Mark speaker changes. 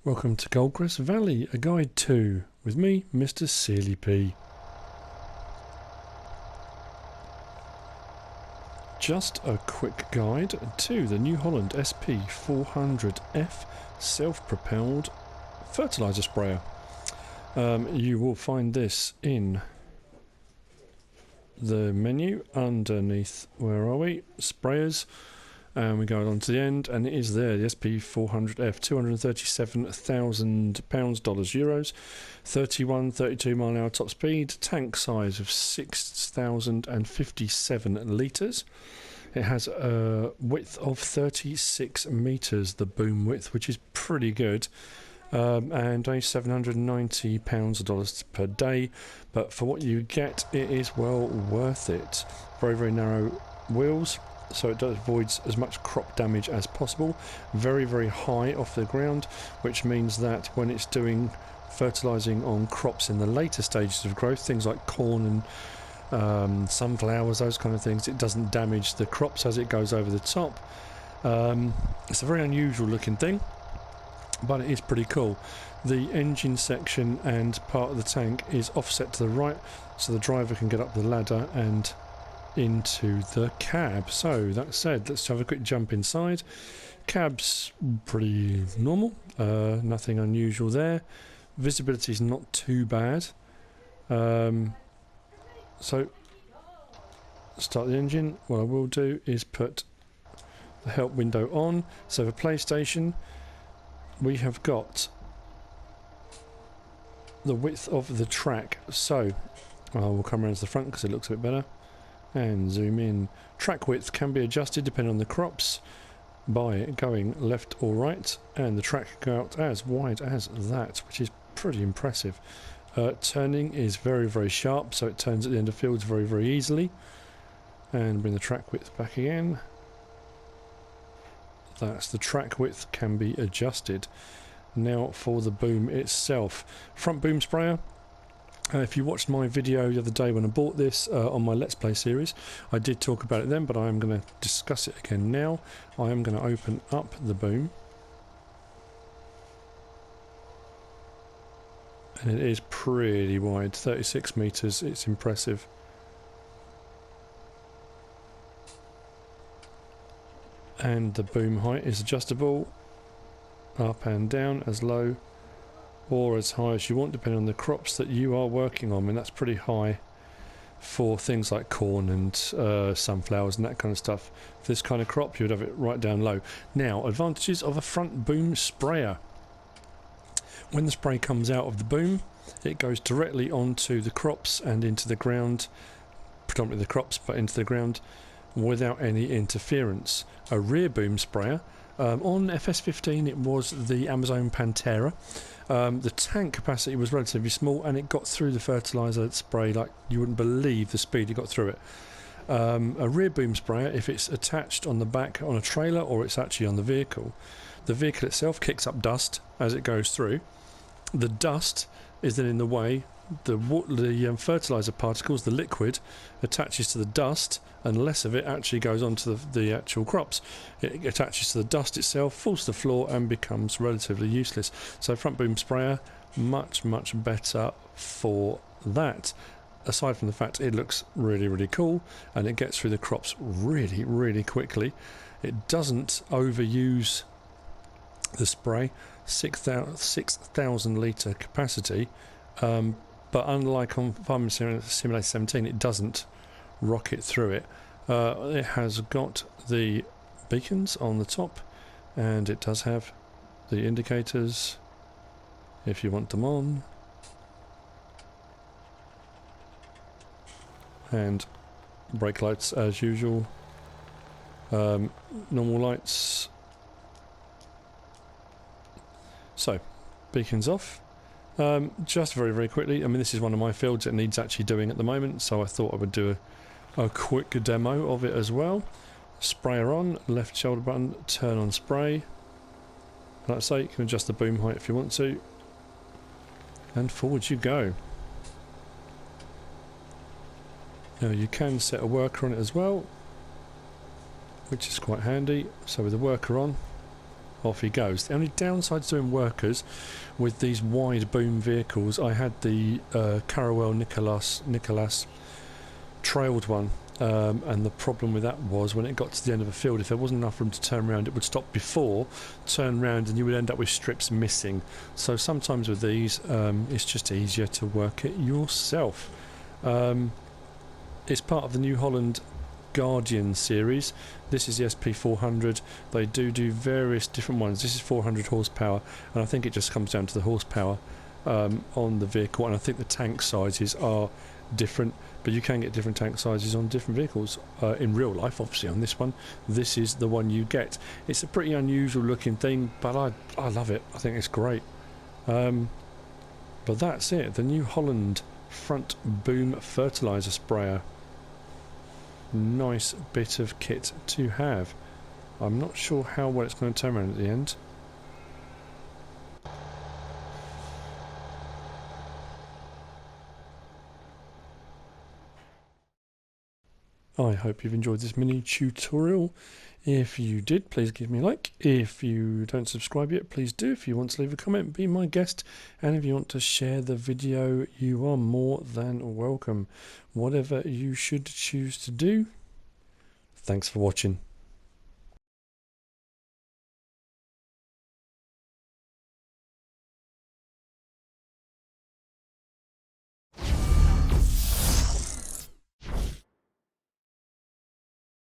Speaker 1: Welcome to Goldcrest Valley, a guide to, with me, Mr. Sealy P. Just a quick guide to the New Holland SP 400F self-propelled fertilizer sprayer. You will find this in the menu underneath, where are we? Sprayers. And we go on to the end, and it is there, the SP 400F, £237,000, euros, 32 mile an hour top speed, tank size of 6,057 litres. It has a width of 36 metres, the boom width, which is pretty good, and only £790 or dollars per day, but for what you get, it is well worth it. Very, very narrow wheels, so it avoids as much crop damage as possible. Very, very high off the ground, which means that when it's doing fertilising on crops in the later stages of growth, things like corn and sunflowers, those kind of things, it doesn't damage the crops as it goes over the top. It's a very unusual looking thing, but it is pretty cool. The engine section and part of the tank is offset to the right, so the driver can get up the ladder and into the cab. So that said, let's have a quick jump inside. Cab's pretty normal, nothing unusual there. Visibility is not too bad. So start the engine. What I will do is put the help window on. So for PlayStation, we have got the width of the track. So we'll come around to the front because it looks a bit better. And zoom in. Track width can be adjusted depending on the crops by going left or right, and the track can go out as wide as that, which is pretty impressive. Turning is very, very sharp, so it turns at the end of fields very, very easily. And bring the track width back again. That's the track width can be adjusted. Now for the boom itself. Front boom sprayer. If you watched my video the other day when I bought this on my Let's Play series, I did talk about it then, but I am going to discuss it again now. I am going to open up the boom. And it is pretty wide, 36 metres, it's impressive. And the boom height is adjustable, up and down, as low or as high as you want, depending on the crops that you are working on. I mean, that's pretty high for things like corn and sunflowers and that kind of stuff. For this kind of crop, you would have it right down low. Now, advantages of a front boom sprayer. When the spray comes out of the boom, it goes directly onto the crops and into the ground, predominantly the crops, but into the ground without any interference. A rear boom sprayer, on FS15 it was the Amazon Pantera. The tank capacity was relatively small, and it got through the fertiliser spray like you wouldn't believe the speed it got through it. A rear boom sprayer, if it's attached on the back on a trailer or it's actually on the vehicle itself kicks up dust as it goes through. The dust is then in the way. The fertiliser particles, the liquid, attaches to the dust, and less of it actually goes onto the actual crops. It attaches to the dust itself, falls to the floor, and becomes relatively useless. So front boom sprayer, much, much better for that. Aside from the fact it looks really, really cool, and it gets through the crops really, really quickly. It doesn't overuse the spray, 6,000 litre capacity. But unlike on Farming Simulator 17, it doesn't rocket through it. It has got the beacons on the top, and it does have the indicators if you want them on. And brake lights as usual. Normal lights. So, beacons off. Just very, very quickly, I mean, this is one of my fields that needs actually doing at the moment, so I thought I would do a quick demo of it as well. Sprayer on, left shoulder button, turn on spray. Like I say, you can adjust the boom height if you want to. And forward you go. Now you can set a worker on it as well, which is quite handy. So with the worker on, off he goes. The only downside to doing workers with these wide boom vehicles, I had the Carawel Nicolas trailed one, and the problem with that was when it got to the end of a field, if there wasn't enough room to turn around, it would stop before, turn round, and you would end up with strips missing. So sometimes with these, it's just easier to work it yourself. It's part of the New Holland Guardian series. This is the SP400. They do various different ones. This is 400 horsepower, and I think it just comes down to the horsepower on the vehicle, and I think the tank sizes are different, but you can get different tank sizes on different vehicles in real life. Obviously on this one, this is the one you get. It's a pretty unusual looking thing, but I love it. I think it's great. But that's it, the New Holland front boom fertilizer sprayer. Nice bit of kit to have. I'm not sure how well it's going to turn around at the end. I hope you've enjoyed this mini tutorial. If you did, please give me a like. If you don't subscribe yet, please do. If you want to leave a comment, be my guest. And if you want to share the video, you are more than welcome. Whatever you should choose to do. Thanks for watching.